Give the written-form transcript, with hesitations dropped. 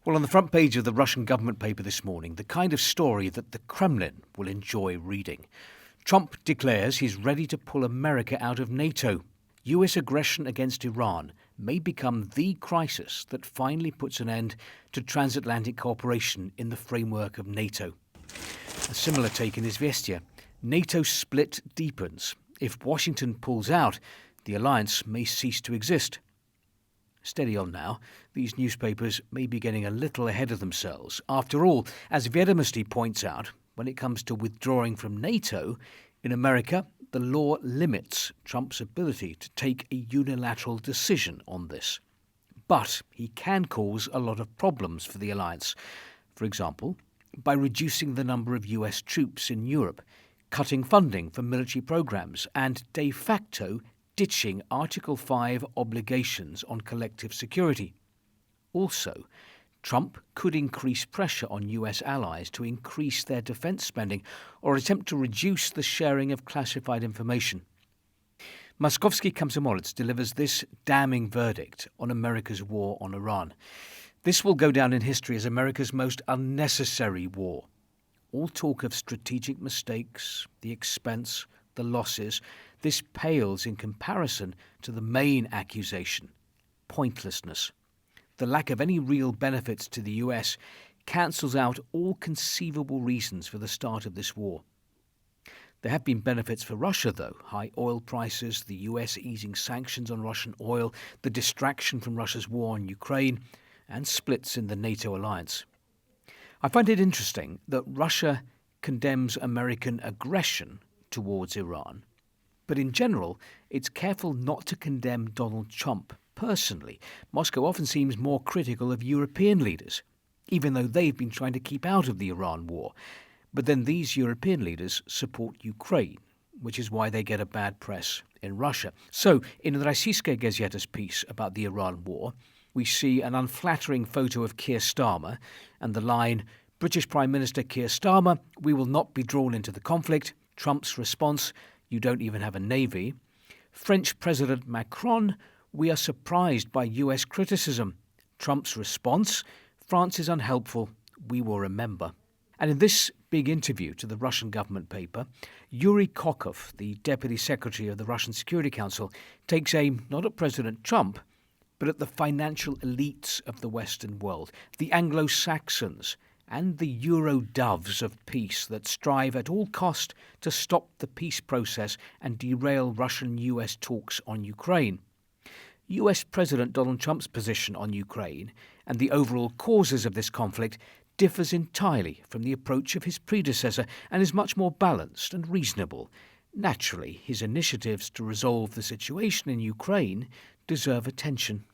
Well, on the front page of the Russian government paper this morning, the kind of story that the Kremlin will enjoy reading. Trump declares he's ready to pull America out of Nato. US aggression against Iran may become the crisis that finally puts an end to transatlantic cooperation in the framework of Nato. A similar take in Izvestia. NATO split deepens. If Washington pulls out, the alliance may cease to exist. Steady on now. These newspapers may be getting a little ahead of themselves. After all, as Vedomosti points out, when it comes to withdrawing from NATO, in America, the law limits Trump's ability to take a unilateral decision on this. But he can cause a lot of problems for the alliance. For example, by reducing the number of US troops in Europe, cutting funding for military programs, and de facto ditching Article 5 obligations on collective security. Also, Trump could increase pressure on US allies to increase their defense spending or attempt to reduce the sharing of classified information. Moskovsky Komsomolets delivers this damning verdict on America's war on Iran. This will go down in history as America's most unnecessary war. All talk of strategic mistakes, the expense, the losses, this pales in comparison to the main accusation, pointlessness. The lack of any real benefits to the US cancels out all conceivable reasons for the start of this war. There have been benefits for Russia, though. High oil prices, the US easing sanctions on Russian oil, the distraction from Russia's war on Ukraine, and splits in the NATO alliance. I find it interesting that Russia condemns American aggression towards Iran, but in general, it's careful not to condemn Donald Trump personally. Moscow often seems more critical of European leaders, even though they've been trying to keep out of the Iran war. But then these European leaders support Ukraine, which is why they get a bad press in Russia. So, in the Rossiyskaya Gazeta's piece about the Iran war, we see an unflattering photo of Keir Starmer and the line, "British Prime Minister Keir Starmer, we will not be drawn into the conflict." Trump's response, "You don't even have a navy." French President Macron, "We are surprised by US criticism." Trump's response, "France is unhelpful. We will remember." And in this big interview to the Russian government paper, Yuri Kokov, the Deputy Secretary of the Russian Security Council, takes aim not at President Trump, but at the financial elites of the Western world, the Anglo-Saxons, and the Euro-doves of peace that strive at all cost to stop the peace process and derail Russian-US talks on Ukraine. US President Donald Trump's position on Ukraine and the overall causes of this conflict differs entirely from the approach of his predecessor and is much more balanced and reasonable. Naturally, his initiatives to resolve the situation in Ukraine deserve attention.